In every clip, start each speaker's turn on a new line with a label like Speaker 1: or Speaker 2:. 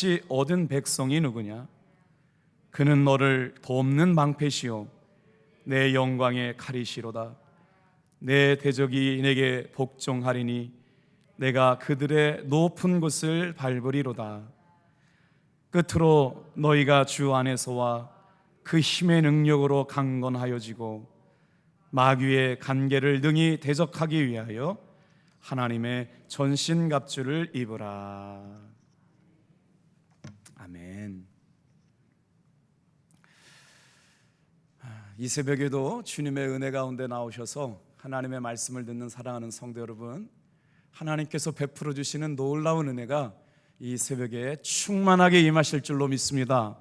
Speaker 1: 같이 얻은 백성이 누구냐? 그는 너를 돕는 방패시요 내 영광의 칼이시로다. 내 대적이 내게 복종하리니 내가 그들의 높은 곳을 밟으리로다. 끝으로 너희가 주 안에서와 그 힘의 능력으로 강건하여지고 마귀의 간계를 능히 대적하기 위하여 하나님의 전신갑주를 입으라. 아멘. 이 새벽에도 주님의 은혜 가운데 나오셔서 하나님의 말씀을 듣는 사랑하는 성도 여러분, 하나님께서 베풀어 주시는 놀라운 은혜가 이 새벽에 충만하게 임하실 줄로 믿습니다.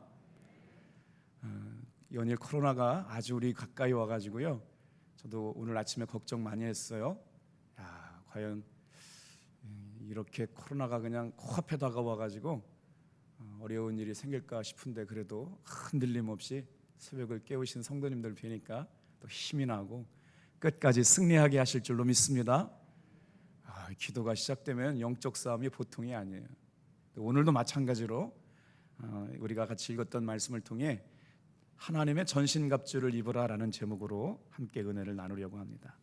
Speaker 1: 연일 코로나가 아주 우리 가까이 와가지고요, 저도 오늘 아침에 걱정 많이 했어요. 과연 이렇게 코로나가 그냥 코앞에 다가와가지고 어려운 일이 생길까 싶은데, 그래도 흔들림 없이 새벽을 깨우신 성도님들 뵈니까 또 힘이 나고 끝까지 승리하게 하실 줄로 믿습니다. 기도가 시작되면 영적 싸움이 보통이 아니에요. 오늘도 마찬가지로 우리가 같이 읽었던 말씀을 통해 하나님의 전신갑주를 입으라라는 제목으로 함께 은혜를 나누려고 합니다.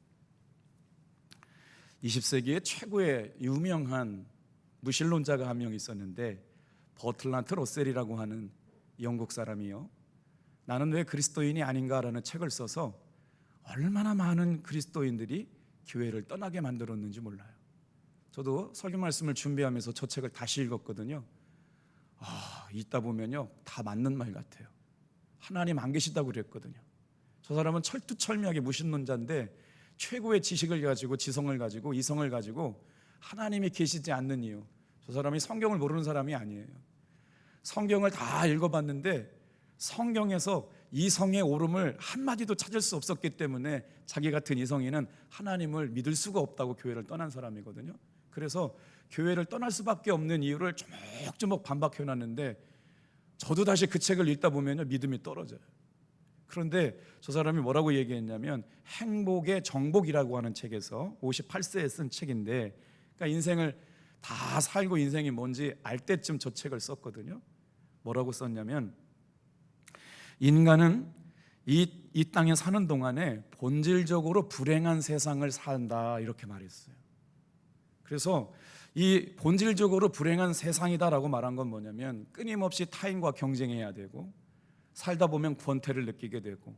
Speaker 1: 20세기의 최고의 유명한 무신론자가 한 명 있었는데, 버틀란트 러셀이라고 하는 영국 사람이요, 나는 왜 그리스도인이 아닌가라는 책을 써서 얼마나 많은 그리스도인들이 교회를 떠나게 만들었는지 몰라요. 저도 설교 말씀을 준비하면서 저 책을 다시 읽었거든요. 읽다 보면요, 다 맞는 말 같아요. 하나님 안 계시다고 그랬거든요. 저 사람은 철두철미하게 무신론자인데 최고의 지식을 가지고, 지성을 가지고, 이성을 가지고 하나님이 계시지 않는 이유, 저 사람이 성경을 모르는 사람이 아니에요. 성경을 다 읽어봤는데 성경에서 이성의 옳음을 한마디도 찾을 수 없었기 때문에 자기 같은 이성인은 하나님을 믿을 수가 없다고 교회를 떠난 사람이거든요. 그래서 교회를 떠날 수밖에 없는 이유를 조목조목 반박해놨는데, 저도 다시 그 책을 읽다 보면 믿음이 떨어져요. 그런데 저 사람이 뭐라고 얘기했냐면, 행복의 정복이라고 하는 책에서 58세에 쓴 책인데, 그러니까 인생을 다 살고 인생이 뭔지 알 때쯤 저 책을 썼거든요. 뭐라고 썼냐면, 인간은 이 땅에 사는 동안에 본질적으로 불행한 세상을 산다, 이렇게 말했어요. 그래서 이 본질적으로 불행한 세상이다라고 말한 건 뭐냐면, 끊임없이 타인과 경쟁해야 되고, 살다 보면 권태를 느끼게 되고,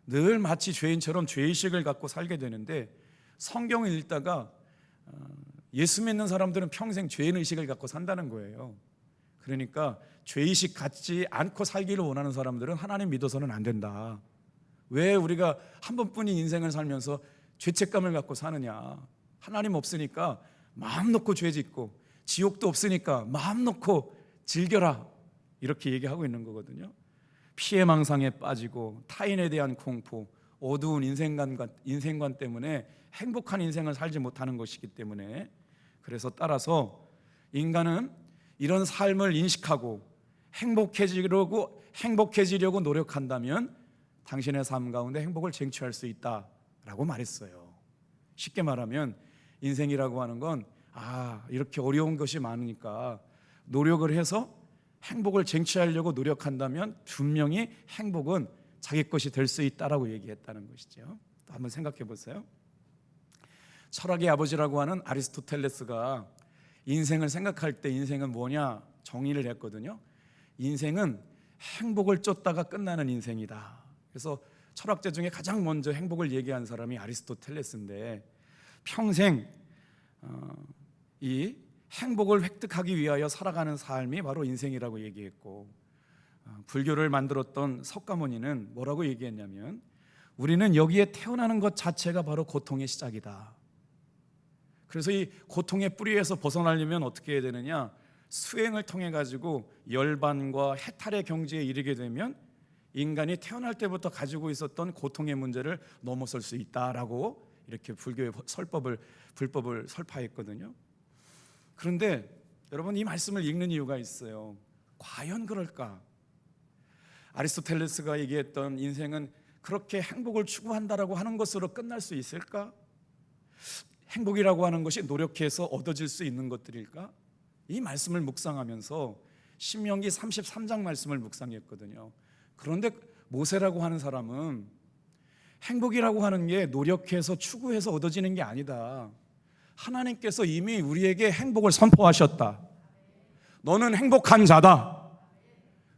Speaker 1: 늘 마치 죄인처럼 죄의식을 갖고 살게 되는데, 성경을 읽다가 예수 믿는 사람들은 평생 죄인의식을 갖고 산다는 거예요. 그러니까 죄의식 갖지 않고 살기를 원하는 사람들은 하나님 믿어서는 안 된다. 왜 우리가 한 번뿐인 인생을 살면서 죄책감을 갖고 사느냐? 하나님 없으니까 마음 놓고 죄 짓고, 지옥도 없으니까 마음 놓고 즐겨라, 이렇게 얘기하고 있는 거거든요. 피해망상에 빠지고 타인에 대한 공포, 어두운 인생관 때문에 행복한 인생을 살지 못하는 것이기 때문에, 그래서 따라서 인간은 이런 삶을 인식하고 행복해지려고 노력한다면 당신의 삶 가운데 행복을 쟁취할 수 있다라고 말했어요. 쉽게 말하면 인생이라고 하는 건 이렇게 어려운 것이 많으니까 노력을 해서 행복을 쟁취하려고 노력한다면 분명히 행복은 자기 것이 될 수 있다라고 얘기했다는 것이죠. 또 한번 생각해 보세요. 철학의 아버지라고 하는 아리스토텔레스가 인생을 생각할 때 인생은 뭐냐 정의를 했거든요. 인생은 행복을 쫓다가 끝나는 인생이다. 그래서 철학자 중에 가장 먼저 행복을 얘기한 사람이 아리스토텔레스인데, 평생 이 행복을 획득하기 위하여 살아가는 삶이 바로 인생이라고 얘기했고, 불교를 만들었던 석가모니는 뭐라고 얘기했냐면, 우리는 여기에 태어나는 것 자체가 바로 고통의 시작이다. 그래서 이 고통의 뿌리에서 벗어나려면 어떻게 해야 되느냐, 수행을 통해 가지고 열반과 해탈의 경지에 이르게 되면 인간이 태어날 때부터 가지고 있었던 고통의 문제를 넘어설 수 있다라고 이렇게 불교의 불법을 설파했거든요. 그런데 여러분, 이 말씀을 읽는 이유가 있어요. 과연 그럴까? 아리스토텔레스가 얘기했던 인생은 그렇게 행복을 추구한다라고 하는 것으로 끝날 수 있을까? 행복이라고 하는 것이 노력해서 얻어질 수 있는 것들일까? 이 말씀을 묵상하면서 신명기 33장 말씀을 묵상했거든요. 그런데 모세라고 하는 사람은 행복이라고 하는 게 노력해서 추구해서 얻어지는 게 아니다. 하나님께서 이미 우리에게 행복을 선포하셨다. 너는 행복한 자다.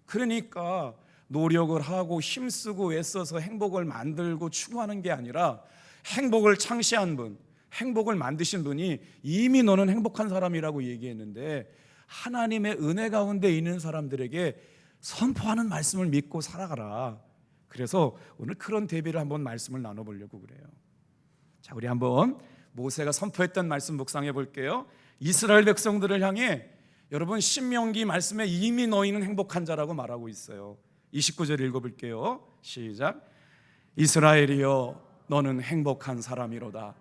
Speaker 1: 그러니까 노력을 하고 힘쓰고 애써서 행복을 만들고 추구하는 게 아니라 행복을 창시한 분, 행복을 만드신 분이 이미 너는 행복한 사람이라고 얘기했는데, 하나님의 은혜 가운데 있는 사람들에게 선포하는 말씀을 믿고 살아가라. 그래서 오늘 그런 대비를 한번 말씀을 나눠보려고 그래요. 자, 우리 한번 모세가 선포했던 말씀 묵상해 볼게요. 이스라엘 백성들을 향해 여러분 신명기 말씀에 이미 너희는 행복한 자라고 말하고 있어요. 29절 읽어볼게요. 시작. 이스라엘이여 너는 행복한 사람이로다.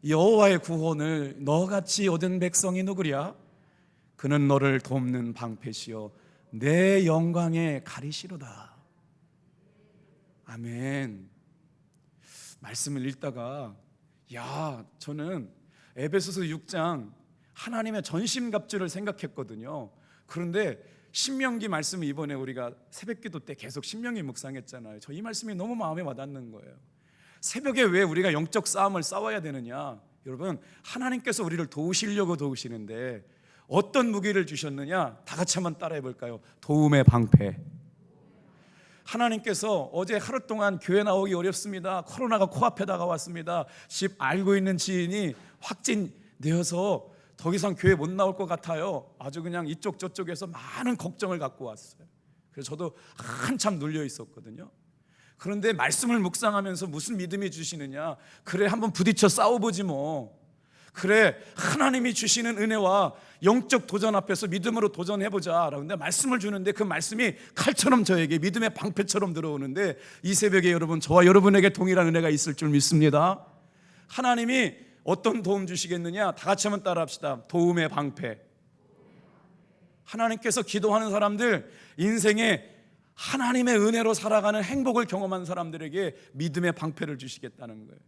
Speaker 1: 여호와의 구원을 너같이 얻은 백성이 누구랴? 그는 너를 돕는 방패시여 내 영광의 가리시로다. 아멘. 말씀을 읽다가 저는 에베소서 6장 하나님의 전심갑주를 생각했거든요. 그런데 신명기 말씀을 이번에 우리가 새벽기도 때 계속 신명기 묵상했잖아요. 저 이 말씀이 너무 마음에 와닿는 거예요. 새벽에 왜 우리가 영적 싸움을 싸워야 되느냐? 여러분, 하나님께서 우리를 도우시려고 도우시는데 어떤 무기를 주셨느냐? 다 같이 한번 따라해 볼까요? 도움의 방패. 하나님께서 어제 하루 동안 교회 나오기 어렵습니다. 코로나가 코앞에 다가왔습니다. 집 알고 있는 지인이 확진되어서 더 이상 교회 못 나올 것 같아요. 아주 그냥 이쪽 저쪽에서 많은 걱정을 갖고 왔어요. 그래서 저도 한참 눌려 있었거든요. 그런데 말씀을 묵상하면서 무슨 믿음이 주시느냐? 그래, 한번 부딪혀 싸워보지 뭐. 그래, 하나님이 주시는 은혜와 영적 도전 앞에서 믿음으로 도전해보자. 그런데 말씀을 주는데 그 말씀이 칼처럼 저에게 믿음의 방패처럼 들어오는데, 이 새벽에 여러분, 저와 여러분에게 동일한 은혜가 있을 줄 믿습니다. 하나님이 어떤 도움 주시겠느냐? 다 같이 한번 따라합시다. 도움의 방패. 하나님께서 기도하는 사람들, 인생에 하나님의 은혜로 살아가는 행복을 경험한 사람들에게 믿음의 방패를 주시겠다는 거예요.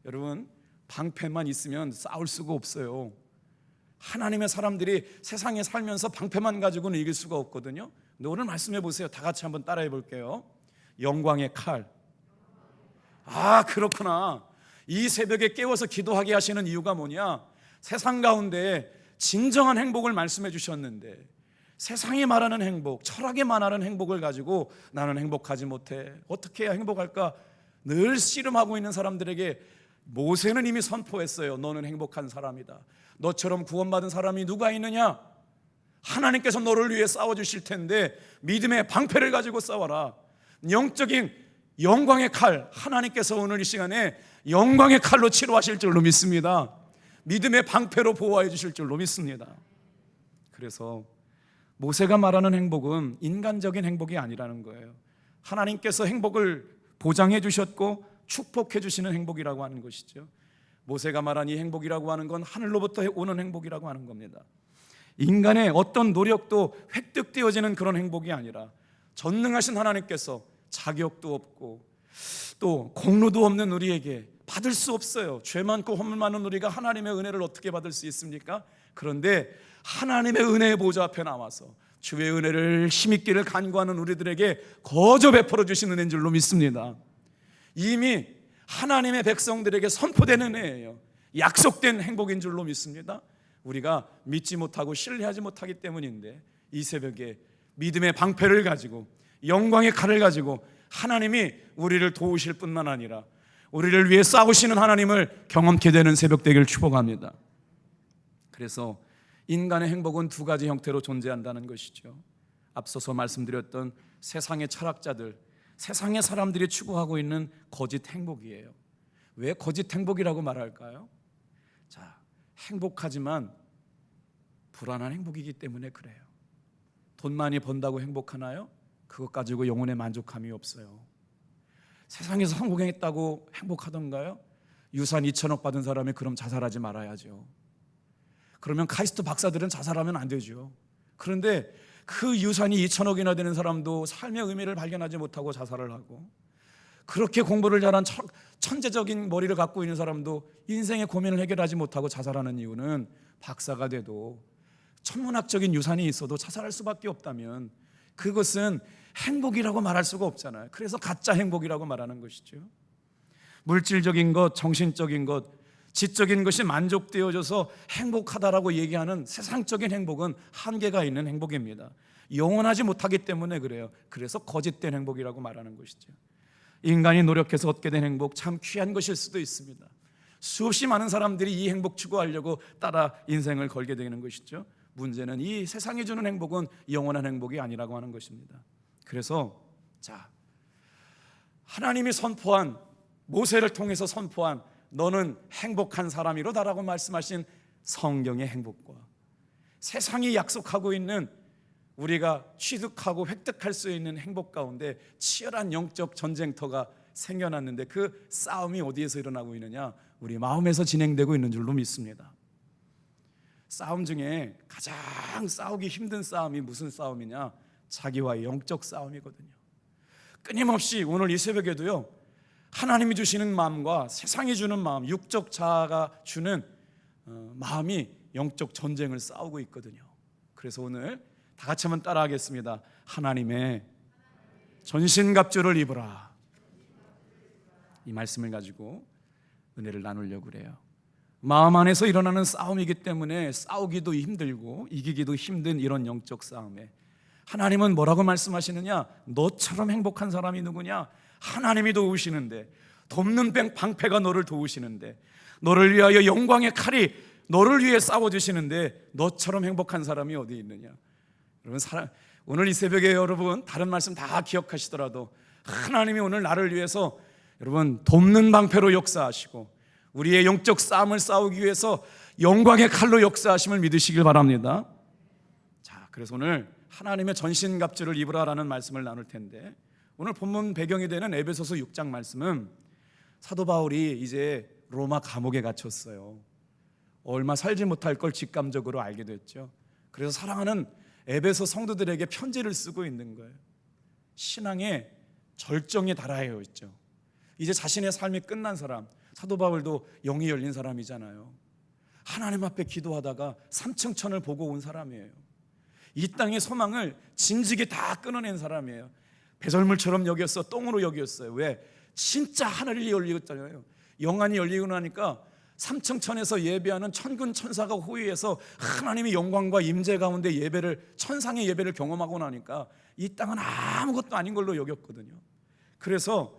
Speaker 1: 여러분, 방패만 있으면 싸울 수가 없어요. 하나님의 사람들이 세상에 살면서 방패만 가지고는 이길 수가 없거든요. 근데 오늘 말씀해 보세요. 다 같이 한번 따라해 볼게요. 영광의 칼. 그렇구나. 이 새벽에 깨워서 기도하게 하시는 이유가 뭐냐? 세상 가운데 진정한 행복을 말씀해 주셨는데, 세상이 말하는 행복, 철학이 말하는 행복을 가지고 나는 행복하지 못해, 어떻게 해야 행복할까? 늘 씨름하고 있는 사람들에게 모세는 이미 선포했어요. 너는 행복한 사람이다. 너처럼 구원받은 사람이 누가 있느냐? 하나님께서 너를 위해 싸워주실 텐데 믿음의 방패를 가지고 싸워라. 영적인 영광의 칼, 하나님께서 오늘 이 시간에 영광의 칼로 치료하실 줄로 믿습니다. 믿음의 방패로 보호해 주실 줄로 믿습니다. 그래서 모세가 말하는 행복은 인간적인 행복이 아니라는 거예요. 하나님께서 행복을 보장해 주셨고 축복해 주시는 행복이라고 하는 것이죠. 모세가 말한 이 행복이라고 하는 건 하늘로부터 오는 행복이라고 하는 겁니다. 인간의 어떤 노력도 획득되어지는 그런 행복이 아니라 전능하신 하나님께서 자격도 없고 또 공로도 없는 우리에게 받을 수 없어요. 죄 많고 허물 많은 우리가 하나님의 은혜를 어떻게 받을 수 있습니까? 그런데 하나님의 은혜의 보좌 앞에 나와서 주의 은혜를 힘있기를 간구하는 우리들에게 거저 베풀어 주시는 은혜인 줄로 믿습니다. 이미 하나님의 백성들에게 선포되는 은혜예요. 약속된 행복인 줄로 믿습니다. 우리가 믿지 못하고 신뢰하지 못하기 때문인데, 이 새벽에 믿음의 방패를 가지고 영광의 칼을 가지고 하나님이 우리를 도우실 뿐만 아니라 우리를 위해 싸우시는 하나님을 경험케 되는 새벽 되기를 축복합니다. 그래서 인간의 행복은 두 가지 형태로 존재한다는 것이죠. 앞서서 말씀드렸던 세상의 철학자들, 세상의 사람들이 추구하고 있는 거짓 행복이에요. 왜 거짓 행복이라고 말할까요? 행복하지만 불안한 행복이기 때문에 그래요. 돈 많이 번다고 행복하나요? 그것 가지고 영혼의 만족감이 없어요. 세상에서 성공했다고 행복하던가요? 유산 2천억 받은 사람이 그럼 자살하지 말아야죠. 그러면 카이스트 박사들은 자살하면 안 되죠. 그런데 그 유산이 2천억이나 되는 사람도 삶의 의미를 발견하지 못하고 자살을 하고, 그렇게 공부를 잘한 천재적인 머리를 갖고 있는 사람도 인생의 고민을 해결하지 못하고 자살하는 이유는 박사가 돼도 천문학적인 유산이 있어도 자살할 수밖에 없다면 그것은 행복이라고 말할 수가 없잖아요. 그래서 가짜 행복이라고 말하는 것이죠. 물질적인 것, 정신적인 것, 지적인 것이 만족되어져서 행복하다라고 얘기하는 세상적인 행복은 한계가 있는 행복입니다. 영원하지 못하기 때문에 그래요. 그래서 거짓된 행복이라고 말하는 것이죠. 인간이 노력해서 얻게 된 행복, 참 귀한 것일 수도 있습니다. 수없이 많은 사람들이 이 행복 추구하려고 따라 인생을 걸게 되는 것이죠. 문제는 이 세상이 주는 행복은 영원한 행복이 아니라고 하는 것입니다. 그래서 하나님이 선포한, 모세를 통해서 선포한 너는 행복한 사람이로다라고 말씀하신 성경의 행복과 세상이 약속하고 있는 우리가 취득하고 획득할 수 있는 행복 가운데 치열한 영적 전쟁터가 생겨났는데 그 싸움이 어디에서 일어나고 있느냐? 우리 마음에서 진행되고 있는 줄로 믿습니다. 싸움 중에 가장 싸우기 힘든 싸움이 무슨 싸움이냐? 자기와의 영적 싸움이거든요. 끊임없이 오늘 이 새벽에도요, 하나님이 주시는 마음과 세상이 주는 마음, 육적 자아가 주는 마음이 영적 전쟁을 싸우고 있거든요. 그래서 오늘 다 같이 한번 따라하겠습니다. 하나님의 전신갑주를 입으라. 이 말씀을 가지고 은혜를 나누려고 그래요. 마음 안에서 일어나는 싸움이기 때문에 싸우기도 힘들고 이기기도 힘든 이런 영적 싸움에 하나님은 뭐라고 말씀하시느냐? 너처럼 행복한 사람이 누구냐? 하나님이 도우시는데, 돕는 방패가 너를 도우시는데, 너를 위하여 영광의 칼이 너를 위해 싸워주시는데 너처럼 행복한 사람이 어디 있느냐? 여러분, 오늘 이 새벽에 여러분 다른 말씀 다 기억하시더라도 하나님이 오늘 나를 위해서 여러분 돕는 방패로 역사하시고 우리의 영적 싸움을 싸우기 위해서 영광의 칼로 역사하심을 믿으시길 바랍니다. 자, 그래서 오늘 하나님의 전신갑주를 입으라라는 말씀을 나눌 텐데, 오늘 본문 배경이 되는 에베소서 6장 말씀은 사도 바울이 이제 로마 감옥에 갇혔어요. 얼마 살지 못할 걸 직감적으로 알게 됐죠. 그래서 사랑하는 에베소 성도들에게 편지를 쓰고 있는 거예요. 신앙의 절정에 달하여 있죠. 이제 자신의 삶이 끝난 사람, 사도 바울도 영이 열린 사람이잖아요. 하나님 앞에 기도하다가 삼층천을 보고 온 사람이에요. 이 땅의 소망을 진즉에 다 끊어낸 사람이에요. 배설물처럼 여겼어, 똥으로 여겼어요. 왜? 진짜 하늘이 열리었잖아요. 영안이 열리고 나니까 삼층천에서 예배하는 천군 천사가 호위해서 하나님의 영광과 임재 가운데 예배를, 천상의 예배를 경험하고 나니까 이 땅은 아무것도 아닌 걸로 여겼거든요. 그래서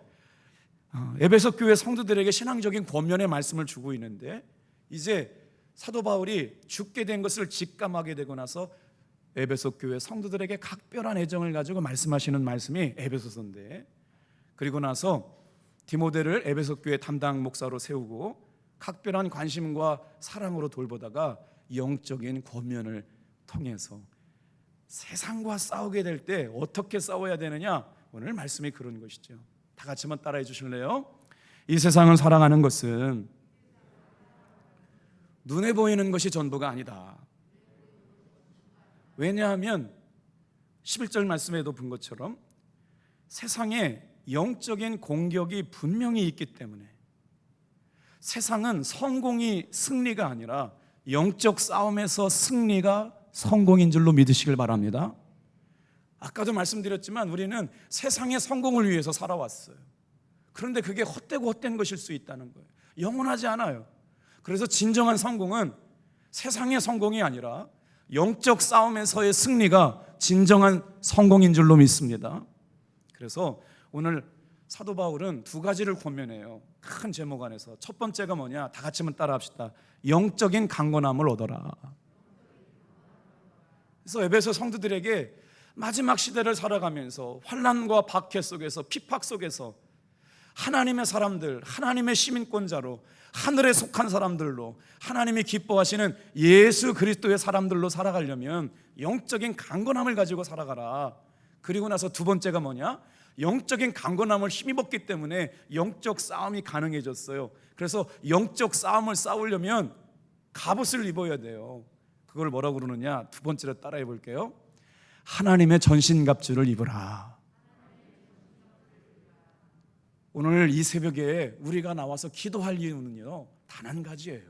Speaker 1: 에베소 교회 성도들에게 신앙적인 권면의 말씀을 주고 있는데, 이제 사도 바울이 죽게 된 것을 직감하게 되고 나서 에베소 교회 성도들에게 각별한 애정을 가지고 말씀하시는 말씀이 에베소서인데, 그리고 나서 디모데를 에베소 교회 담당 목사로 세우고 각별한 관심과 사랑으로 돌보다가 영적인 권면을 통해서 세상과 싸우게 될 때 어떻게 싸워야 되느냐, 오늘 말씀이 그런 것이죠. 다 같이 한번 따라해 주실래요? 이 세상을 살아가는 것은 눈에 보이는 것이 전부가 아니다. 왜냐하면 11절 말씀에도 본 것처럼 세상에 영적인 공격이 분명히 있기 때문에, 세상은 성공이 승리가 아니라 영적 싸움에서 승리가 성공인 줄로 믿으시길 바랍니다. 아까도 말씀드렸지만 우리는 세상의 성공을 위해서 살아왔어요. 그런데 그게 헛되고 헛된 것일 수 있다는 거예요. 영원하지 않아요. 그래서 진정한 성공은 세상의 성공이 아니라 영적 싸움에서의 승리가 진정한 성공인 줄로 믿습니다. 그래서 오늘 사도 바울은 두 가지를 권면해요. 큰 제목 안에서. 첫 번째가 뭐냐? 다 같이 한번 따라합시다. 영적인 강건함을 얻어라. 그래서 에베소 성도들에게 마지막 시대를 살아가면서 환난과 박해 속에서, 핍박 속에서 하나님의 사람들, 하나님의 시민권자로, 하늘에 속한 사람들로, 하나님이 기뻐하시는 예수 그리스도의 사람들로 살아가려면 영적인 강건함을 가지고 살아가라. 그리고 나서 두 번째가 뭐냐? 영적인 강건함을 힘입었기 때문에 영적 싸움이 가능해졌어요. 그래서 영적 싸움을 싸우려면 갑옷을 입어야 돼요. 그걸 뭐라고 그러느냐? 두 번째로 따라해 볼게요. 하나님의 전신갑주를 입으라. 오늘 이 새벽에 우리가 나와서 기도할 이유는요, 단 한 가지예요.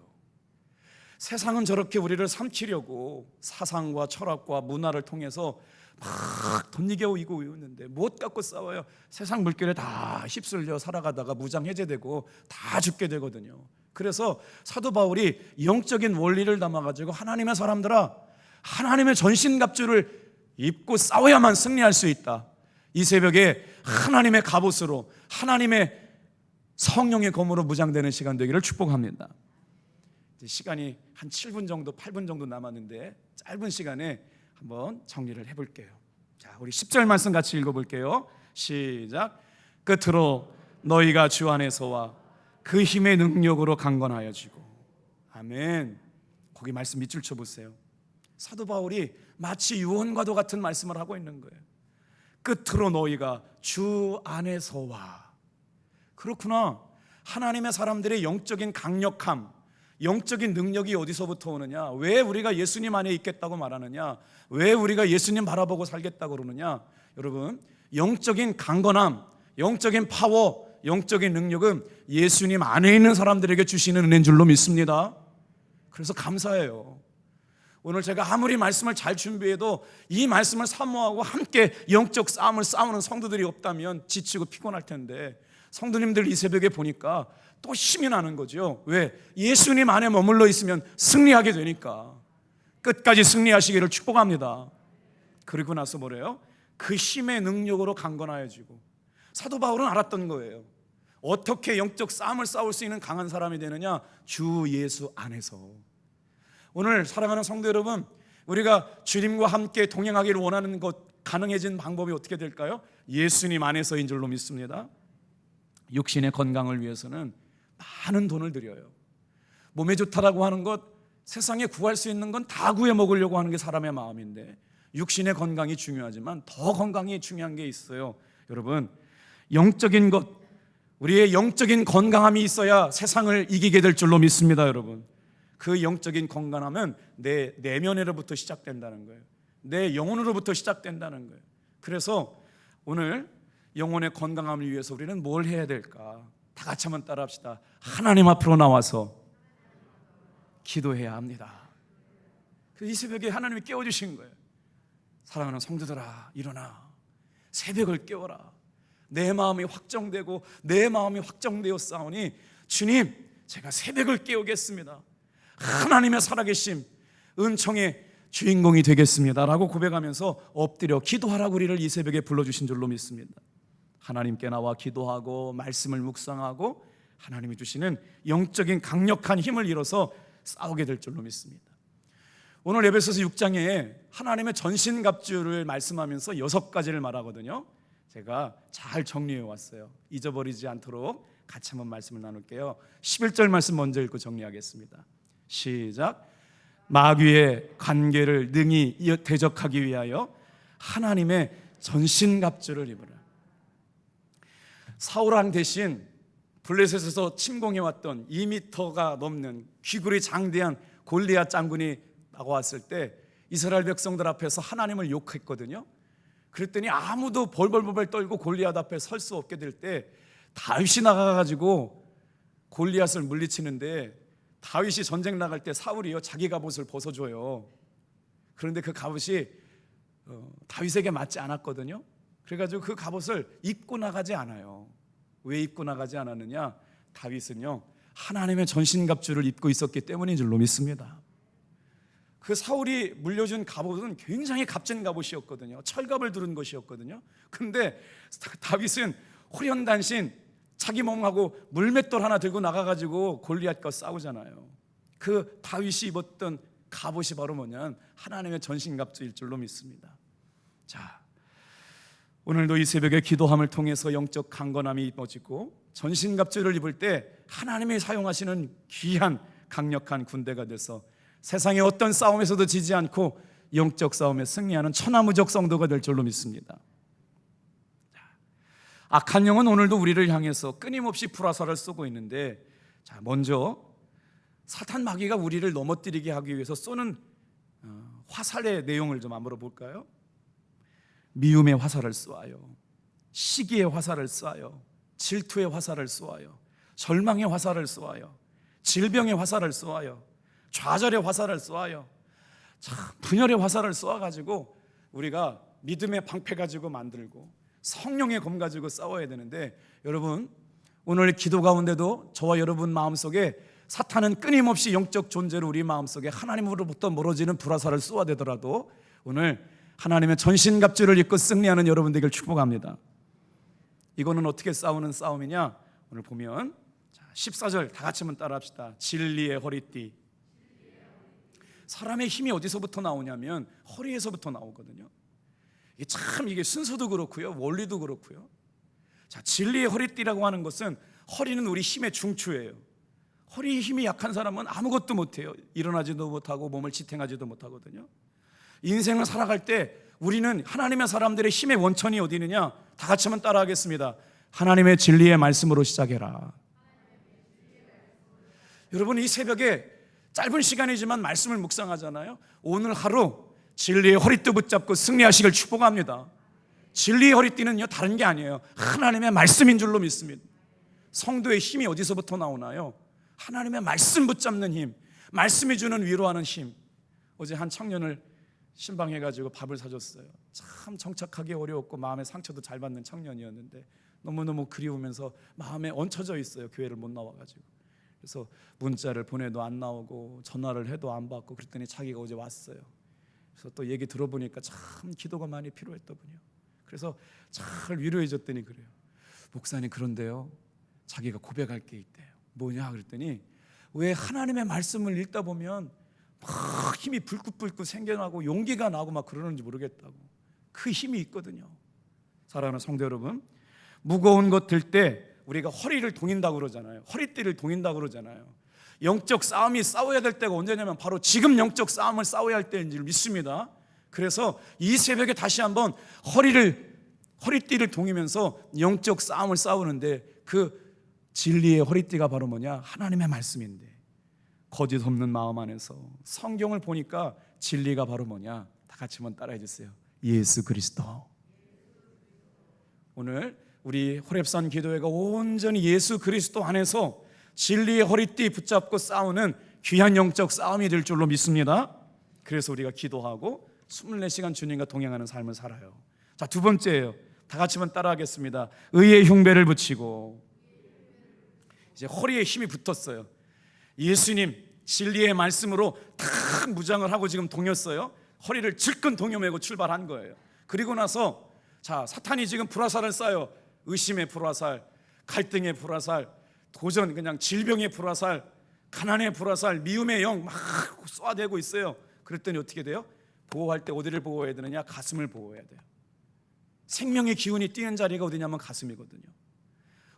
Speaker 1: 세상은 저렇게 우리를 삼키려고 사상과 철학과 문화를 통해서 막 돈 이겨 이고 있는데 무엇 갖고 싸워요? 세상 물결에 다 휩쓸려 살아가다가 무장 해제되고 다 죽게 되거든요. 그래서 사도 바울이 영적인 원리를 담아가지고 하나님의 사람들아, 하나님의 전신갑주를 입고 싸워야만 승리할 수 있다. 이 새벽에 하나님의 갑옷으로, 하나님의 성령의 검으로 무장되는 시간 되기를 축복합니다. 이제 시간이 한 7분 정도, 8분 정도 남았는데 짧은 시간에 한번 정리를 해볼게요. 자, 우리 10절 말씀 같이 읽어볼게요. 시작. 끝으로 너희가 주 안에서와 그 힘의 능력으로 강건하여지고. 아멘. 거기 말씀 밑줄 쳐보세요. 사도 바울이 마치 유언과도 같은 말씀을 하고 있는 거예요. 끝으로 너희가 주 안에서와. 그렇구나. 하나님의 사람들의 영적인 강력함, 영적인 능력이 어디서부터 오느냐? 왜 우리가 예수님 안에 있겠다고 말하느냐? 왜 우리가 예수님 바라보고 살겠다고 그러느냐? 여러분, 영적인 강건함, 영적인 파워, 영적인 능력은 예수님 안에 있는 사람들에게 주시는 은혜인 줄로 믿습니다. 그래서 감사해요. 오늘 제가 아무리 말씀을 잘 준비해도 이 말씀을 사모하고 함께 영적 싸움을 싸우는 성도들이 없다면 지치고 피곤할 텐데, 성도님들 이 새벽에 보니까 또 힘이 나는 거죠. 왜? 예수님 안에 머물러 있으면 승리하게 되니까. 끝까지 승리하시기를 축복합니다. 그리고 나서 뭐래요? 그 힘의 능력으로 강건하여지고. 사도 바울은 알았던 거예요. 어떻게 영적 싸움을 싸울 수 있는 강한 사람이 되느냐? 주 예수 안에서. 오늘 사랑하는 성도 여러분, 우리가 주님과 함께 동행하기를 원하는 것, 가능해진 방법이 어떻게 될까요? 예수님 안에서인 줄로 믿습니다. 육신의 건강을 위해서는 많은 돈을 들여요. 몸에 좋다라고 하는 것, 세상에 구할 수 있는 건 다 구해 먹으려고 하는 게 사람의 마음인데, 육신의 건강이 중요하지만 더 건강이 중요한 게 있어요. 여러분, 영적인 것, 우리의 영적인 건강함이 있어야 세상을 이기게 될 줄로 믿습니다. 여러분, 그 영적인 건강함은 내 내면으로부터 시작된다는 거예요. 내 영혼으로부터 시작된다는 거예요. 그래서 오늘 영혼의 건강함을 위해서 우리는 뭘 해야 될까? 다 같이 한번 따라합시다. 하나님 앞으로 나와서 기도해야 합니다. 이 새벽에 하나님이 깨워주신 거예요. 사랑하는 성도들아, 일어나. 새벽을 깨워라. 내 마음이 확정되고 내 마음이 확정되어 싸우니 주님, 제가 새벽을 깨우겠습니다. 하나님의 살아계심, 은총의 주인공이 되겠습니다 라고 고백하면서 엎드려 기도하라고 우리를 이 새벽에 불러주신 줄로 믿습니다. 하나님께 나와 기도하고 말씀을 묵상하고 하나님이 주시는 영적인 강력한 힘을 잃어서 싸우게 될 줄로 믿습니다. 오늘 에베소서 6장에 하나님의 전신갑주를 말씀하면서 6가지를 말하거든요. 제가 잘 정리해 왔어요. 잊어버리지 않도록 같이 한번 말씀을 나눌게요. 11절 말씀 먼저 읽고 정리하겠습니다. 시작. 마귀의 관계를 능히 대적하기 위하여 하나님의 전신갑주를 입으라. 사울왕 대신 블레셋에서 침공해왔던 2m가 넘는 귀골이 장대한 골리앗 장군이 나왔을 때 이스라엘 백성들 앞에서 하나님을 욕했거든요. 그랬더니 아무도 벌벌벌 떨고 골리앗 앞에 설 수 없게 될 때 다윗이 나가가지고 골리앗을 물리치는데, 다윗이 전쟁 나갈 때 사울이요 자기 갑옷을 벗어줘요. 그런데 그 갑옷이 다윗에게 맞지 않았거든요. 그래가지고 그 갑옷을 입고 나가지 않아요. 왜 입고 나가지 않았느냐? 다윗은요 하나님의 전신갑주를 입고 있었기 때문인 줄로 믿습니다. 그 사울이 물려준 갑옷은 굉장히 값진 갑옷이었거든요. 철갑을 두른 것이었거든요. 그런데 다윗은 호련단신 자기 몸하고 물맷돌 하나 들고 나가가지고 골리앗과 싸우잖아요. 그 다윗이 입었던 갑옷이 바로 뭐냐면 하나님의 전신갑주일 줄로 믿습니다. 자, 오늘도 이 새벽에 기도함을 통해서 영적 강건함이 입어지고 전신갑주를 입을 때 하나님이 사용하시는 귀한 강력한 군대가 돼서 세상의 어떤 싸움에서도 지지 않고 영적 싸움에 승리하는 천하무적 성도가 될 줄로 믿습니다. 악한 영은 오늘도 우리를 향해서 끊임없이 불화살을 쏘고 있는데, 자, 먼저 사탄 마귀가 우리를 넘어뜨리게 하기 위해서 쏘는 화살의 내용을 좀 한번 볼까요? 미움의 화살을 쏘아요. 시기의 화살을 쏘아요. 질투의 화살을 쏘아요. 절망의 화살을 쏘아요. 질병의 화살을 쏘아요. 좌절의 화살을 쏘아요. 참 분열의 화살을 쏘아가지고 우리가 믿음의 방패 가지고 만들고 성령의 검 가지고 싸워야 되는데, 여러분 오늘 기도 가운데도 저와 여러분 마음속에 사탄은 끊임없이 영적 존재로 우리 마음속에 하나님으로부터 멀어지는 불화살을 쏘아대더라도 오늘 하나님의 전신갑주를 입고 승리하는 여러분 되길 축복합니다. 이거는 어떻게 싸우는 싸움이냐? 오늘 보면 14절 다 같이 한번 따라합시다. 진리의 허리띠. 사람의 힘이 어디서부터 나오냐면 허리에서부터 나오거든요. 이게 순서도 그렇고요, 원리도 그렇고요. 자, 진리의 허리띠라고 하는 것은, 허리는 우리 힘의 중추예요. 허리에 힘이 약한 사람은 아무것도 못해요. 일어나지도 못하고 몸을 지탱하지도 못하거든요. 인생을 살아갈 때 우리는 하나님의 사람들의 힘의 원천이 어디 있느냐? 다 같이 한번 따라하겠습니다. 하나님의 진리의 말씀으로 시작해라. 여러분, 이 새벽에 짧은 시간이지만 말씀을 묵상하잖아요. 오늘 하루 진리의 허리띠 붙잡고 승리하시길 축복합니다. 진리의 허리띠는요, 다른 게 아니에요. 하나님의 말씀인 줄로 믿습니다. 성도의 힘이 어디서부터 나오나요? 하나님의 말씀 붙잡는 힘, 말씀이 주는 위로하는 힘. 어제 한 청년을 신방해가지고 밥을 사줬어요. 참 정착하기 어려웠고 마음의 상처도 잘 받는 청년이었는데 너무너무 그리우면서 마음에 얹혀져 있어요. 교회를 못 나와가지고. 그래서 문자를 보내도 안 나오고 전화를 해도 안 받고, 그랬더니 자기가 어제 왔어요. 그래서 또 얘기 들어보니까 참 기도가 많이 필요했더군요. 그래서 잘 위로해 줬더니 그래요. 목사님, 그런데요, 자기가 고백할 게 있대요. 뭐냐 그랬더니, 왜 하나님의 말씀을 읽다 보면 막 힘이 불긋불긋 생겨나고 용기가 나고 막 그러는지 모르겠다고. 그 힘이 있거든요. 사랑하는 성도 여러분, 무거운 것 들 때 우리가 허리를 동인다고 그러잖아요. 허리띠를 동인다고 그러잖아요. 영적 싸움이 싸워야 될 때가 언제냐면 바로 지금 영적 싸움을 싸워야 할 때인 줄 믿습니다. 그래서 이 새벽에 다시 한번 허리띠를 동이면서 영적 싸움을 싸우는데, 그 진리의 허리띠가 바로 뭐냐? 하나님의 말씀인데, 거짓 없는 마음 안에서 성경을 보니까 진리가 바로 뭐냐? 다 같이 한번 따라해 주세요. 예수 그리스도. 오늘 우리 호렙산 기도회가 온전히 예수 그리스도 안에서 진리의 허리띠 붙잡고 싸우는 귀한 영적 싸움이 될 줄로 믿습니다. 그래서 우리가 기도하고 24시간 주님과 동행하는 삶을 살아요. 자, 두 번째예요. 다 같이 한번 따라하겠습니다. 의의 흉배를 붙이고. 이제 허리에 힘이 붙었어요. 예수님 진리의 말씀으로 탁 무장을 하고 지금 동였어요. 허리를 질끈 동여매고 출발한 거예요. 그리고 나서 자, 사탄이 지금 불화살을 쏴요. 의심의 불화살, 갈등의 불화살, 도전, 그냥 질병의 불화살, 가난의 불화살, 미움의 영 막 쏴대고 있어요. 그랬더니 어떻게 돼요? 보호할 때 어디를 보호해야 되느냐? 가슴을 보호해야 돼요. 생명의 기운이 뛰는 자리가 어디냐면 가슴이거든요.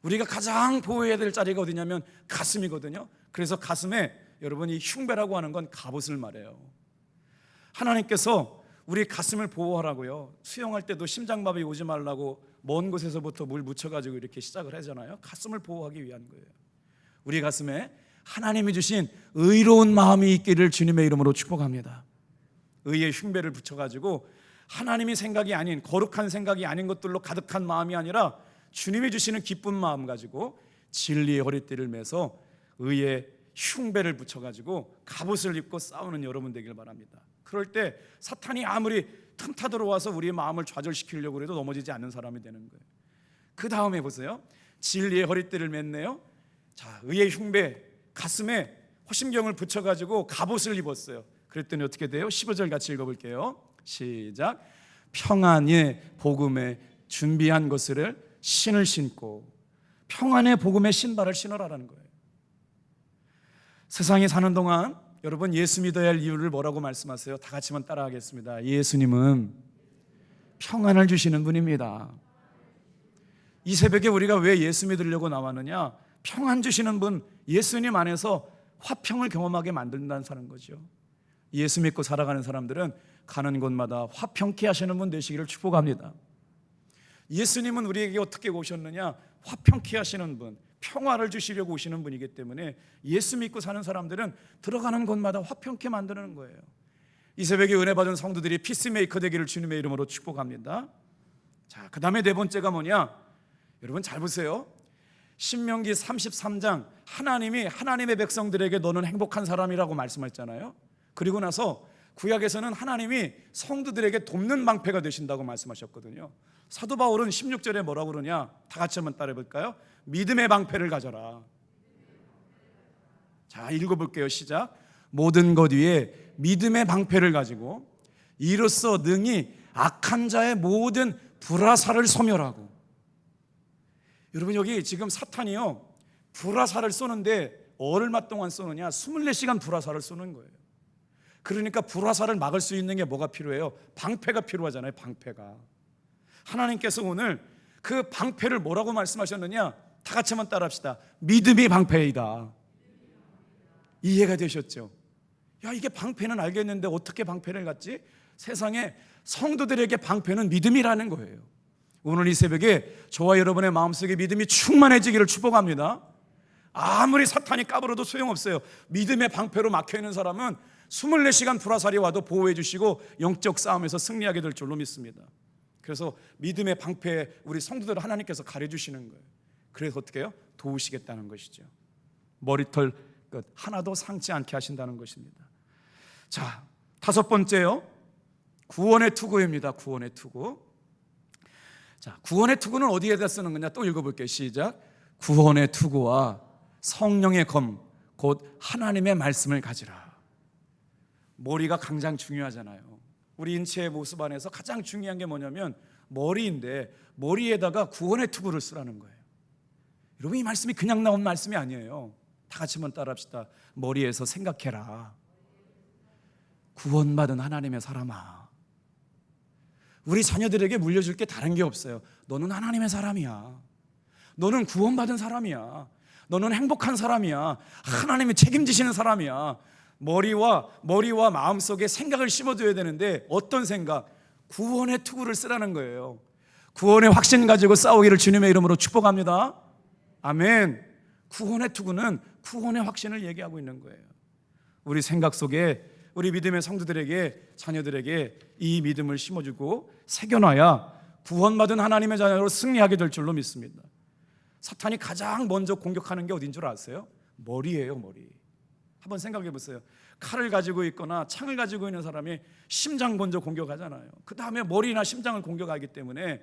Speaker 1: 우리가 가장 보호해야 될 자리가 어디냐면 가슴이거든요. 그래서 가슴에, 여러분이 흉배라고 하는 건 갑옷을 말해요. 하나님께서 우리 가슴을 보호하라고요. 수영할 때도 심장마비 오지 말라고 먼 곳에서부터 물 묻혀가지고 이렇게 시작을 하잖아요. 가슴을 보호하기 위한 거예요. 우리 가슴에 하나님이 주신 의로운 마음이 있기를 주님의 이름으로 축복합니다. 의의 흉배를 붙여가지고 하나님이 생각이 아닌, 거룩한 생각이 아닌 것들로 가득한 마음이 아니라 주님이 주시는 기쁜 마음 가지고 진리의 허리띠를 매서 의의 흉배를 붙여가지고 갑옷을 입고 싸우는 여러분 되길 바랍니다. 그럴 때 사탄이 아무리 틈타 들어와서 우리의 마음을 좌절시키려고 해도 넘어지지 않는 사람이 되는 거예요. 그 다음에 보세요. 진리의 허리띠를 맸네요. 자, 의의 흉배, 가슴에 호심경을 붙여가지고 갑옷을 입었어요. 그랬더니 어떻게 돼요? 15절 같이 읽어볼게요. 시작. 평안의 복음에 준비한 것을 신을 신고, 평안의 복음의 신발을 신으라는 거예요. 세상에 사는 동안 여러분 예수 믿어야 할 이유를 뭐라고 말씀하세요? 다 같이만 따라하겠습니다. 예수님은 평안을 주시는 분입니다. 이 새벽에 우리가 왜 예수 믿으려고 나왔느냐? 평안 주시는 분, 예수님 안에서 화평을 경험하게 만든다는 거죠. 예수 믿고 살아가는 사람들은 가는 곳마다 화평케 하시는 분 되시기를 축복합니다. 예수님은 우리에게 어떻게 오셨느냐? 화평케 하시는 분, 평화를 주시려고 오시는 분이기 때문에 예수 믿고 사는 사람들은 들어가는 곳마다 화평케 만드는 거예요. 이 새벽에 은혜 받은 성도들이 피스메이커 되기를 주님의 이름으로 축복합니다. 자, 그 다음에 네 번째가 뭐냐? 여러분 잘 보세요. 신명기 33장 하나님이 하나님의 백성들에게 너는 행복한 사람이라고 말씀했잖아요. 그리고 나서 구약에서는 하나님이 성도들에게 돕는 방패가 되신다고 말씀하셨거든요. 사도 바울은 16절에 뭐라고 그러냐? 다 같이 한번 따라해 볼까요? 믿음의 방패를 가져라. 자, 읽어볼게요. 시작. 모든 것 위에 믿음의 방패를 가지고 이로써 능히 악한 자의 모든 불화살을 소멸하고. 여러분, 여기 지금 사탄이요 불화살을 쏘는데 얼마 동안 쏘느냐? 24시간 불화살을 쏘는 거예요. 그러니까 불화살을 막을 수 있는 게 뭐가 필요해요? 방패가 필요하잖아요. 방패가. 하나님께서 오늘 그 방패를 뭐라고 말씀하셨느냐? 다 같이 한번 따라합시다. 믿음이 방패이다. 이해가 되셨죠? 야, 이게 방패는 알겠는데 어떻게 방패를 갖지? 세상에 성도들에게 방패는 믿음이라는 거예요. 오늘 이 새벽에 저와 여러분의 마음속에 믿음이 충만해지기를 축복합니다. 아무리 사탄이 까불어도 소용없어요. 믿음의 방패로 막혀있는 사람은 24시간 불화살이 와도 보호해 주시고 영적 싸움에서 승리하게 될 줄로 믿습니다. 그래서 믿음의 방패에 우리 성도들을 하나님께서 가려주시는 거예요. 그래서 어떻게 해요? 도우시겠다는 것이죠. 머리털 끝 하나도 상치 않게 하신다는 것입니다. 자, 다섯 번째요, 구원의 투구입니다. 구원의 투구. 자, 구원의 투구는 어디에다 쓰는 거냐? 또 읽어볼게요. 시작. 구원의 투구와 성령의 검 곧 하나님의 말씀을 가지라. 머리가 가장 중요하잖아요. 우리 인체의 모습 안에서 가장 중요한 게 뭐냐면 머리인데, 머리에다가 구원의 투구를 쓰라는 거예요. 여러분, 이 말씀이 그냥 나온 말씀이 아니에요. 다 같이 한번 따라합시다. 머리에서 생각해라. 구원받은 하나님의 사람아, 우리 자녀들에게 물려줄 게 다른 게 없어요. 너는 하나님의 사람이야. 너는 구원받은 사람이야. 너는 행복한 사람이야. 하나님이 책임지시는 사람이야. 머리와 마음속에 생각을 심어줘야 되는데, 어떤 생각? 구원의 투구를 쓰라는 거예요. 구원의 확신 가지고 싸우기를 주님의 이름으로 축복합니다. 아멘. 구원의 투구는 구원의 확신을 얘기하고 있는 거예요. 우리 생각 속에 우리 믿음의 성도들에게, 자녀들에게 이 믿음을 심어주고 새겨놔야 구원받은 하나님의 자녀로 승리하게 될 줄로 믿습니다. 사탄이 가장 먼저 공격하는 게 어딘 줄 아세요? 머리예요. 머리. 한번 생각해 보세요. 칼을 가지고 있거나 창을 가지고 있는 사람이 심장 먼저 공격하잖아요. 그 다음에 머리나 심장을 공격하기 때문에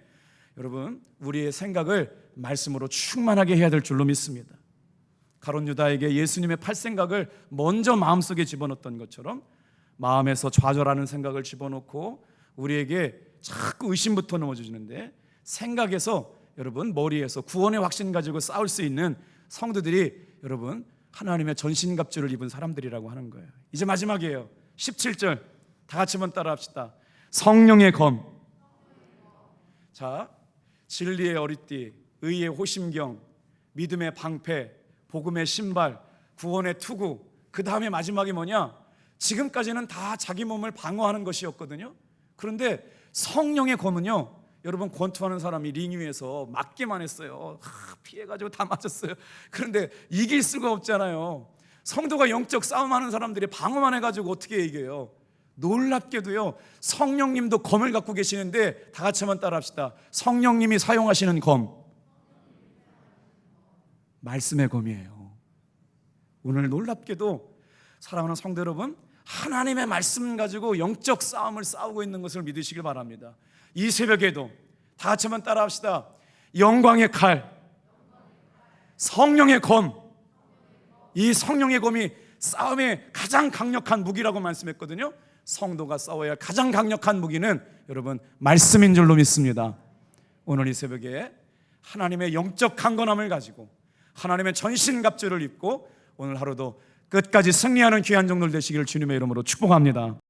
Speaker 1: 여러분, 우리의 생각을 말씀으로 충만하게 해야 될 줄로 믿습니다. 가룟 유다에게 예수님의 팔생각을 먼저 마음속에 집어넣었던 것처럼 마음에서 좌절하는 생각을 집어넣고 우리에게 자꾸 의심부터 넣어주시는데, 생각에서 여러분, 머리에서 구원의 확신 가지고 싸울 수 있는 성도들이 여러분 하나님의 전신갑주를 입은 사람들이라고 하는 거예요. 이제 마지막이에요. 17절 다 같이 한번 따라합시다. 성령의 검. 자, 진리의 어리띠, 의의 호심경, 믿음의 방패, 복음의 신발, 구원의 투구. 그 다음에 마지막이 뭐냐? 지금까지는 다 자기 몸을 방어하는 것이었거든요. 그런데 성령의 검은요, 여러분, 권투하는 사람이 링 위에서 맞기만 했어요. 피해가지고 다 맞았어요. 그런데 이길 수가 없잖아요. 성도가 영적 싸움하는 사람들이 방어만 해가지고 어떻게 이겨요? 놀랍게도요, 성령님도 검을 갖고 계시는데, 다 같이 한번 따라합시다. 성령님이 사용하시는 검, 말씀의 검이에요. 오늘 놀랍게도 사랑하는 성도 여러분, 하나님의 말씀 가지고 영적 싸움을 싸우고 있는 것을 믿으시길 바랍니다. 이 새벽에도 다 같이 한번 따라합시다. 영광의 칼, 성령의 검. 이 성령의 검이 싸움의 가장 강력한 무기라고 말씀했거든요. 성도가 싸워야 할 가장 강력한 무기는 여러분 말씀인 줄로 믿습니다. 오늘 이 새벽에 하나님의 영적 강건함을 가지고 하나님의 전신갑주를 입고 오늘 하루도 끝까지 승리하는 귀한 종들 되시기를 주님의 이름으로 축복합니다.